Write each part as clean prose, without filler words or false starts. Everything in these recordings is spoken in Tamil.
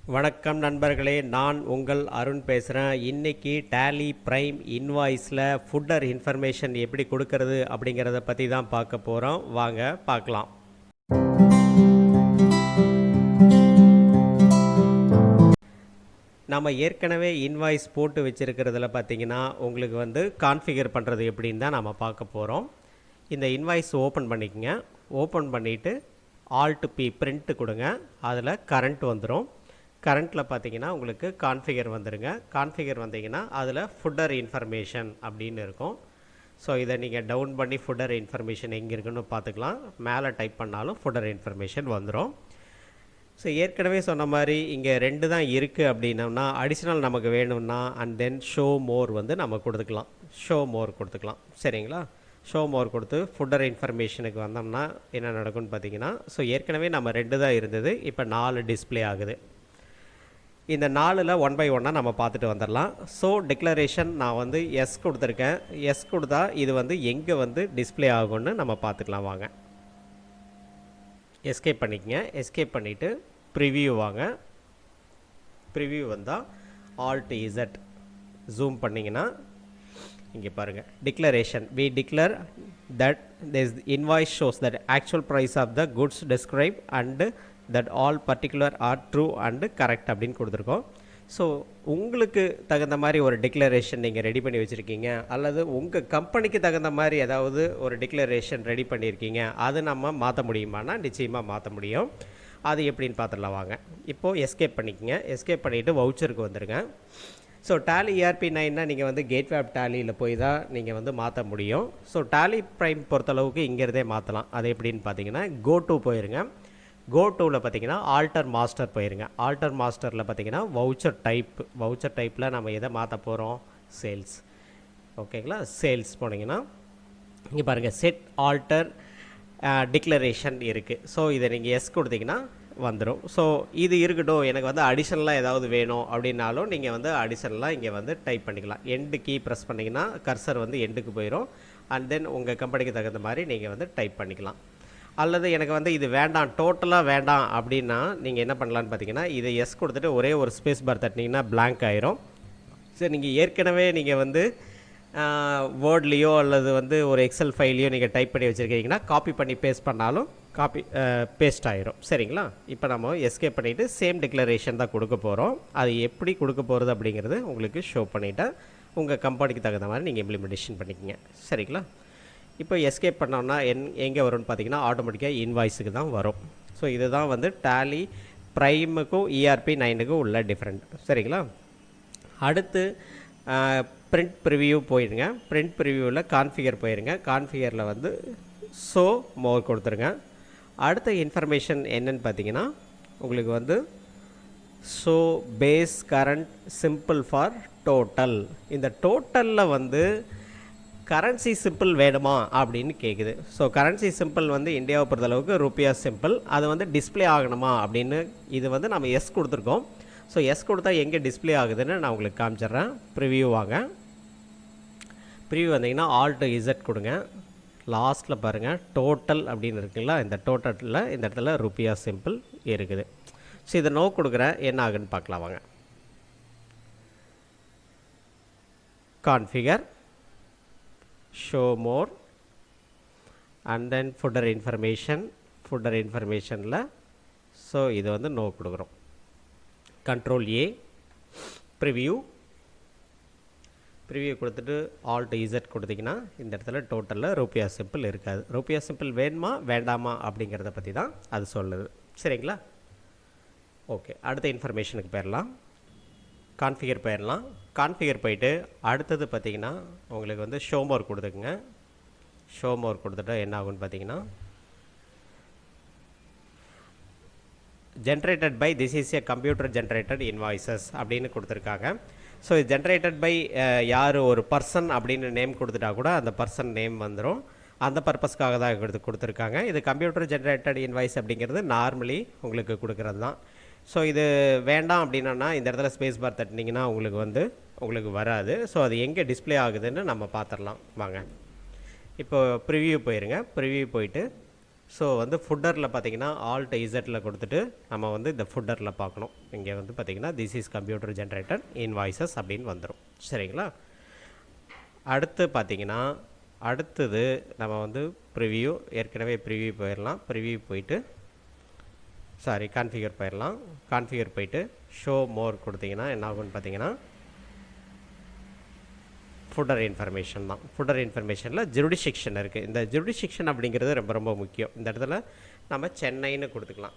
வணக்கம் நண்பர்களே, நான் உங்கள் அருண் பேசுகிறேன். இன்றைக்கி டேலி ப்ரைம் இன்வாய்ஸில் ஃபுட்டர் இன்ஃபர்மேஷன் எப்படி கொடுக்கறது அப்படிங்கிறத பற்றி தான் பார்க்க போகிறோம். வாங்க பார்க்கலாம். நம்ம ஏற்கனவே இன்வாய்ஸ் போட்டு வச்சுருக்கிறதுல பார்த்திங்கன்னா உங்களுக்கு கான்ஃபிகர் பண்ணுறது எப்படின்னு தான் நம்ம பார்க்க போகிறோம். இந்த இன்வாய்ஸ் ஓப்பன் பண்ணிக்கோங்க. ஓப்பன் பண்ணிவிட்டு ஆல்ட் பி பிரிண்ட் கொடுங்க. அதில் கரண்ட் வந்துடும். கரண்ட்டில் பார்த்தீங்கன்னா உங்களுக்கு கான்ஃபிகர் வந்துடுங்க. கான்ஃபிகர் வந்தீங்கன்னா அதில் ஃபுட்டர் இன்ஃபர்மேஷன் அப்படின்னு இருக்கும். ஸோ இதை நீங்கள் டவுன் பண்ணி ஃபுட்டர் இன்ஃபர்மேஷன் எங்கே இருக்குன்னு பார்த்துக்கலாம். மேலே டைப் பண்ணாலும் ஃபுட்டர் இன்ஃபர்மேஷன் வந்துடும். ஸோ ஏற்கனவே சொன்ன மாதிரி இங்கே 2 தான் இருக்குது அப்படின்னோம்னா அடிஷ்னல் நமக்கு வேணும்னா அண்ட் தென் ஷோ மோர் நம்ம கொடுத்துக்கலாம். ஷோ மோர் கொடுத்துக்கலாம். சரிங்களா? ஷோ மோர் கொடுத்து ஃபுட்டர் இன்ஃபர்மேஷனுக்கு வந்தோம்னா என்ன நடக்கும்னு பார்த்தீங்கன்னா, ஸோ ஏற்கனவே நம்ம 2 தான் இருந்தது, இப்போ 4 டிஸ்பிளே ஆகுது. இந்த 4ல் 1 by 1 நம்ம பார்த்துட்டு வந்துடலாம். ஸோ டிக்ளரேஷன் நான் எஸ் கொடுத்துருக்கேன். எஸ் கொடுத்தா இது எங்கே டிஸ்பிளே ஆகும்னு நம்ம பார்த்துக்கலாம். வாங்க, எஸ்கேப் பண்ணிக்கங்க. எஸ்கேப் பண்ணிவிட்டு ப்ரிவியூ வாங்க. ப்ரிவியூ வந்தால் ஆல்ட் இசட் ஜூம் பண்ணிங்கன்னா இங்கே பாருங்கள், declaration we declare that this invoice shows that actual price of the goods described and that all particular are true and correct அப்படின்னு கொடுத்துருக்கோம். ஸோ உங்களுக்கு தகுந்த மாதிரி ஒரு டிக்ளரேஷன் நீங்கள் ரெடி பண்ணி வச்சுருக்கீங்க, அல்லது உங்கள் கம்பெனிக்கு தகுந்த மாதிரி ஏதாவது ஒரு டிக்ளரேஷன் ரெடி பண்ணியிருக்கீங்க, அது நம்ம மாற்ற முடியுமானா நிச்சயமாக மாற்ற முடியும். அது எப்படின்னு பார்த்துடலாம். வாங்க, இப்போது எஸ்கேப் பண்ணிக்கங்க. எஸ்கேப் பண்ணிவிட்டு வவுச்சருக்கு வந்துடுங்க. ஸோ டேலி ERP9 நீங்கள் கேட்வே ஆப் டேலியில் போய் தான் நீங்கள் மாற்ற முடியும். ஸோ டேலி ப்ரைம் பொறுத்தளவுக்கு இங்கிறதே மாற்றலாம். அது எப்படின்னு பார்த்தீங்கன்னா, கோ டு போயிருங்க. கோ டூவில் பார்த்தீங்கன்னா ஆல்டர் மாஸ்டர் போயிருங்க. ஆல்டர் மாஸ்டரில் பார்த்தீங்கன்னா வவுச்சர் டைப்பில் நம்ம எதை மாற்ற போகிறோம்? சேல்ஸ். ஓகேங்களா? சேல்ஸ் போனீங்கன்னா இங்கே பாருங்கள், செட் ஆல்டர் டிக்ளரேஷன் இருக்குது. ஸோ இதை நீங்கள் எஸ் கொடுத்தீங்கன்னா வந்துடும். ஸோ இது இருக்கட்டும், எனக்கு அடிஷனலாக ஏதாவது வேணும் அப்படின்னாலும் நீங்கள் அடிஷனலாக இங்கே டைப் பண்ணிக்கலாம். எண்டு கீ ப்ரெஸ் பண்ணிங்கன்னா கர்சர் எண்டுக்கு போயிடும். அண்ட் தென் உங்கள் கம்பெனிக்கு தகுந்த மாதிரி நீங்கள் டைப் பண்ணிக்கலாம். அல்லது எனக்கு இது வேண்டாம், டோட்டலாக வேண்டாம் அப்படின்னா நீங்கள் என்ன பண்ணலான்னு பார்த்தீங்கன்னா, இதை எஸ் கொடுத்துட்டு ஒரே ஒரு ஸ்பேஸ் பார் தட்டினீங்கன்னா பிளாங்க் ஆயிரும். ஸோ நீங்கள் ஏற்கனவே நீங்கள் வேர்ட்லேயோ அல்லது ஒரு எக்ஸல் ஃபைல்லையோ நீங்கள் டைப் பண்ணி வச்சுருக்கீங்கன்னா காப்பி பண்ணி பேஸ்ட் பண்ணாலும் பேஸ்ட் ஆயிரும். சரிங்களா? இப்போ நம்ம எஸ்கேப் பண்ணிவிட்டு சேம் டிக்ளரேஷன் தான் கொடுக்க போகிறோம். அது எப்படி கொடுக்க போகிறது அப்படிங்கிறது உங்களுக்கு ஷோ பண்ணிவிட்டு உங்கள் கம்பெனிக்கு தகுந்த மாதிரி நீங்கள் இம்ப்ளிமெண்டேஷன் பண்ணிக்கங்க. சரிங்களா? இப்போ எஸ்கேப் பண்ணோம்னா எங்கே வரும்னு பார்த்தீங்கன்னா ஆட்டோமேட்டிக்காக இன்வாய்ஸுக்கு தான் வரும். ஸோ இதுதான் டேலி ப்ரைமுக்கும் ERP9க்கும் உள்ள டிஃப்ரெண்ட். சரிங்களா? அடுத்து பிரிண்ட் ப்ரிவியூ போயிடுங்க. பிரிண்ட் ப்ரிவியூவில் கான்ஃபிகர் போயிடுங்க. கான்ஃபிகரில் ஷோ மோர் கொடுத்துருங்க. அடுத்த இன்ஃபர்மேஷன் என்னன்னு பார்த்தீங்கன்னா, உங்களுக்கு show base current simple for total. இந்த டோட்டலில் கரன்சி சிம்பிள் வேணுமா அப்படின்னு கேட்குது. ஸோ கரன்சி சிம்பிள் இந்தியாவை பொறுத்தளவுக்கு ரூபியா சிம்பிள். அது டிஸ்பிளே ஆகணுமா அப்படின்னு இது நம்ம எஸ் கொடுத்துருக்கோம். ஸோ எஸ் கொடுத்தா எங்கே டிஸ்பிளே ஆகுதுன்னு நான் உங்களுக்கு காமிச்சிட்றேன். ப்ரிவியூ வாங்க. ப்ரிவியூ வந்தீங்கன்னா ஆல்ட் இசட் கொடுங்க. லாஸ்ட்டில் பாருங்கள் டோட்டல் அப்படின்னு இருக்குங்களா, இந்த டோட்டலில் இந்த இடத்துல ரூபியா சிம்பிள் இருக்குது. ஸோ இதை நோ கொடுக்குறேன், என்ன ஆகுன்னு பார்க்கலாம். வாங்க, configure, show more and then footer இன்ஃபர்மேஷனில் ஸோ இது நோ கொடுக்குறோம். கண்ட்ரோல் ஏ, ப்ரிவியூ கொடுத்துட்டு ஆல்ட் இசட் கொடுத்திங்கன்னா இந்த இடத்துல டோட்டலில் ரூபியா சிம்பிள் இருக்காது. ரூபியா சிம்பிள் வேணுமா வேண்டாமா அப்படிங்கிறத பற்றி தான் அது சொல்லுது. சரிங்களா? ஓகே, அடுத்த இன்ஃபர்மேஷனுக்கு போயிடலாம். கான்ஃபிகர் போயிடலாம். கான்ஃபிகர் போயிட்டு அடுத்தது பார்த்திங்கன்னா உங்களுக்கு ஷோ மோர் கொடுத்துக்குங்க. ஷோ மோர் கொடுத்துட்டா என்ன ஆகுன்னு பார்த்தீங்கன்னா, generated by this is a computer generated invoices அப்படின்னு கொடுத்துருக்காங்க. ஸோ ஜென்ரேட்டட் பை யார் ஒரு பர்சன் அப்படின்னு நேம் கொடுத்துட்டா கூட அந்த பர்சன் நேம் வந்துடும். அந்த பர்பஸ்க்காக தான் கொடுத்துருக்காங்க. இது கம்ப்யூட்டர் ஜென்ரேட்டட் இன்வாய்ஸ் அப்படிங்கிறது நார்மலி உங்களுக்கு கொடுக்குறது தான். ஸோ இது வேண்டாம் அப்படின்னா இந்த இடத்துல ஸ்பேஸ் பார் தட்டினீங்கன்னா உங்களுக்கு வராது. ஸோ அது எங்கே டிஸ்பிளே ஆகுதுன்னு நம்ம பார்த்துடலாம். வாங்க, இப்போ ப்ரிவியூ போயிருங்க. ப்ரிவியூ போயிட்டு ஸோ வந்து ஃபுட்டரில் பார்த்தீங்கன்னா ஆல்ட் இசட்டில் கொடுத்துட்டு நம்ம வந்து இந்த ஃபுட்டரில் பார்க்கணும். இங்கே வந்து பார்த்திங்கன்னா this is computer generated invoices அப்படின்னு வந்துடும். சரிங்களா? அடுத்து பார்த்திங்கன்னா அடுத்தது நம்ம வந்து ப்ரிவியூ, ஏற்கனவே ப்ரிவியூ போயிடலாம். ப்ரிவியூ போயிட்டு கான்ஃபிகர் போயிடலாம். கான்ஃபிகர் போயிட்டு ஷோ மோர் கொடுத்தீங்கன்னா என்ன ஆகும்னு பார்த்தீங்கன்னா ஃபுட்டர் இன்ஃபர்மேஷன் தான். ஃபுட்டர் இன்ஃபர்மேஷனில் ஜுரிடிக்ஷன் இருக்குது. இந்த ஜுரிடிக்ஷன் அப்படிங்கிறது ரொம்ப ரொம்ப முக்கியம். இந்த இடத்துல நம்ம சென்னைன்னு கொடுத்துக்கலாம்.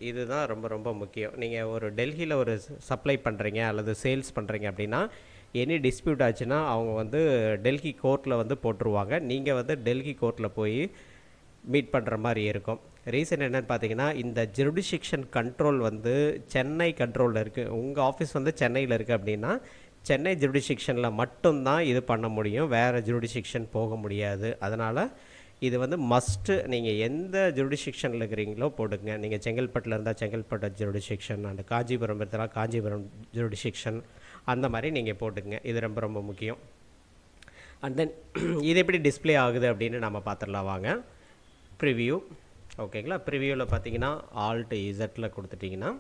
இதுதான் ரொம்ப ரொம்ப முக்கியம். நீங்கள் ஒரு டெல்லியில் ஒரு சப்ளை பண்ணுறீங்க அல்லது சேல்ஸ் பண்ணுறீங்க அப்படின்னா எனி டிஸ்பியூட் ஆச்சுன்னா அவங்க வந்து டெல்லி கோர்ட்டில் வந்து போட்டுருவாங்க. நீங்கள் வந்து டெல்லி கோர்ட்டில் போய் மீட் பண்ணுற மாதிரி இருக்கும். ரீசன் என்னென்னு பார்த்தீங்கன்னா இந்த ஜுரிடிக்ஷன் கண்ட்ரோல் வந்து சென்னை கண்ட்ரோலில் இருக்குது. உங்கள் ஆஃபீஸ் வந்து சென்னையில் இருக்குது அப்படின்னா சென்னை ஜுரிடிக்ஷனில் மட்டும்தான் இது பண்ண முடியும், வேறு ஜுரிடிக்ஷன் போக முடியாது. அதனால் இது வந்து மஸ்ட்டு. நீங்கள் எந்த ஜுரிடிக்ஷனில் இருக்கிறீங்களோ போடுங்க. நீங்கள் செங்கல்பட்டில் இருந்தால் செங்கல்பட்டு ஜுரிடிக்ஷன், அண்ட் காஞ்சிபுரம் இருந்தால் காஞ்சிபுரம் ஜுரிடிக்ஷன், அந்த மாதிரி நீங்கள் போட்டுங்க. இது ரொம்ப ரொம்ப முக்கியம். அண்ட் தென் இது எப்படி டிஸ்பிளே ஆகுது அப்படின்னு நம்ம பார்த்துடலாம் வாங்க. ப்ரிவியூ, ஓகேங்களா? ப்ரிவியூவில் பார்த்தீங்கன்னா ஆல்ட் இசட்டில் கொடுத்துட்டிங்கன்னா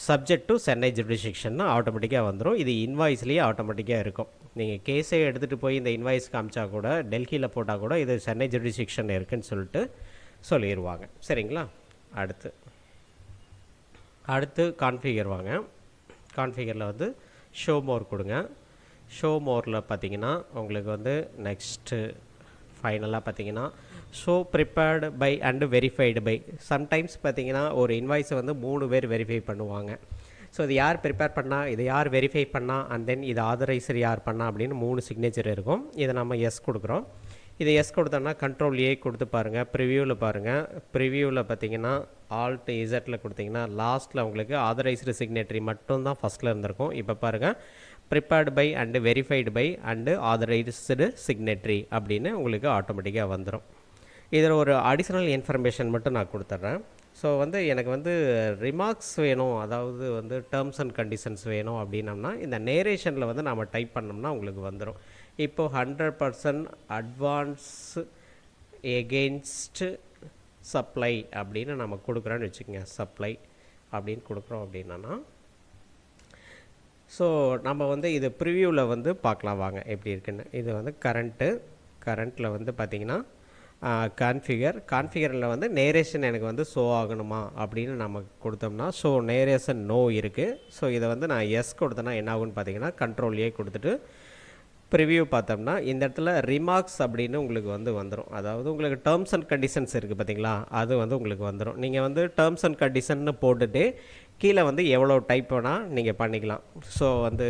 சப்ஜெக்ட் டு சென்னை ஜுரிடிக்ஷன் ஆட்டோமேட்டிக்காக வந்துடும். இது இன்வாய்ஸ்லேயே ஆட்டோமேட்டிக்காக இருக்கும். நீங்கள் கேஸே எடுத்துகிட்டு போய் இந்த இன்வாய்ஸ் காமிச்சா கூட டெல்லியில் போட்டால் கூட இது சென்னை ஜுரிடிக்ஷன் இருக்குதுன்னு சொல்லிட்டு சொல்லிடுவாங்க. சரிங்களா? அடுத்து கான்ஃபிகர் வாங்க. கான்ஃபிகரில் வந்து ஷோ மோர் கொடுங்க. ஷோ மோரில் பார்த்தீங்கன்னா உங்களுக்கு வந்து நெக்ஸ்ட்டு ஃபைனலாக பார்த்தீங்கன்னா show prepared by and verified by. Sometimes பார்த்தீங்கன்னா ஒரு இன்வாய்ஸை வந்து 3 பேர் வெரிஃபை பண்ணுவாங்க. ஸோ இது யார் ப்ரிப்பேர் பண்ணால், இது யார் வெரிஃபை பண்ணால், அண்ட் தென் இது ஆதரைசர் யார் பண்ணால் அப்படின்னு 3 சிக்னேச்சர் இருக்கும். இதை நம்ம எஸ் கொடுக்குறோம். இதை எஸ் கொடுத்தோன்னா கண்ட்ரோல் ஏ கொடுத்து பாருங்கள். ப்ரிவியூவில் பாருங்கள். ப்ரிவியூவில் பார்த்தீங்கன்னா ஆல்ட் இசட்டில் கொடுத்தீங்கன்னா லாஸ்ட்டில் உங்களுக்கு ஆதரைஸ்டு சிக்னேட்டரி மட்டும்தான் ஃபஸ்ட்டில் இருந்திருக்கும். இப்போ பாருங்கள் prepared by and verified by and authorised signatory அப்படின்னு உங்களுக்கு ஆட்டோமேட்டிக்காக வந்துடும். இதில் ஒரு அடிஷ்னல் இன்ஃபர்மேஷன் மட்டும் நான் கொடுத்துட்றேன். ஸோ வந்து எனக்கு வந்து ரிமார்க்ஸ் வேணும், அதாவது வந்து டேர்ம்ஸ் அண்ட் கண்டிஷன்ஸ் வேணும் அப்படின்னம்னா இந்த நேரேஷனில் வந்து நம்ம டைப் பண்ணோம்னா உங்களுக்கு வந்துடும். இப்போது 100% அட்வான்ஸ் எகெயின்ஸ்ட் சப்ளை அப்படின்னு நம்ம கொடுக்குறோன்னு வச்சுக்கோங்க. சப்ளை அப்படின்னு கொடுக்குறோம் அப்படின்னா ஸோ நம்ம வந்து இது ப்ரிவியூவில் வந்து பார்க்கலாம் வாங்க எப்படி இருக்குன்னு. இது வந்து கரண்ட்டில் வந்து பார்த்திங்கன்னா கான்ஃபிகரில் வந்து நேரேஷன் எனக்கு வந்து ஷோ ஆகணுமா அப்படின்னு நம்ம கொடுத்தோம்னா ஸோ நேரேஷன் நோ இருக்குது. ஸோ இதை வந்து நான் எஸ் கொடுத்தேன்னா என்ன ஆகுன்னு பார்த்தீங்கன்னா கண்ட்ரோல் ஏ கொடுத்துட்டு ப்ரிவியூ பார்த்தோம்னா இந்த இடத்துல ரிமார்க்ஸ் அப்படின்னு உங்களுக்கு வந்து வந்துடும். அதாவது உங்களுக்கு டேர்ம்ஸ் அண்ட் கண்டிஷன்ஸ் இருக்குது பார்த்தீங்களா, அது வந்து உங்களுக்கு வந்துடும். நீங்கள் வந்து டேர்ம்ஸ் அண்ட் கண்டிஷன்னு போட்டுட்டு கீழே வந்து எவ்வளோ டைப் வேணால் நீங்கள் பண்ணிக்கலாம். ஸோ வந்து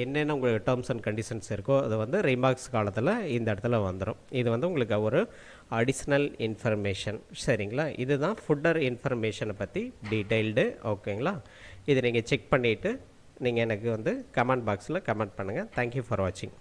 என்னென்ன உங்களுக்கு டேர்ம்ஸ் அண்ட் கண்டிஷன்ஸ் இருக்கோ அது வந்து ரிமார்க்ஸ் காலத்தில் இந்த இடத்துல வந்துடும். இது வந்து உங்களுக்கு ஒரு அடிஷ்னல் இன்ஃபர்மேஷன். சரிங்களா? இதுதான் ஃபுட்டர் இன்ஃபர்மேஷனை பற்றி டீட்டெயில்டு. ஓகேங்களா? இது நீங்கள் செக் பண்ணிவிட்டு நீங்கள் எனக்கு வந்து கமெண்ட் பாக்ஸில் கமெண்ட் பண்ணுங்கள். தேங்க்யூ ஃபார் வாட்சிங்.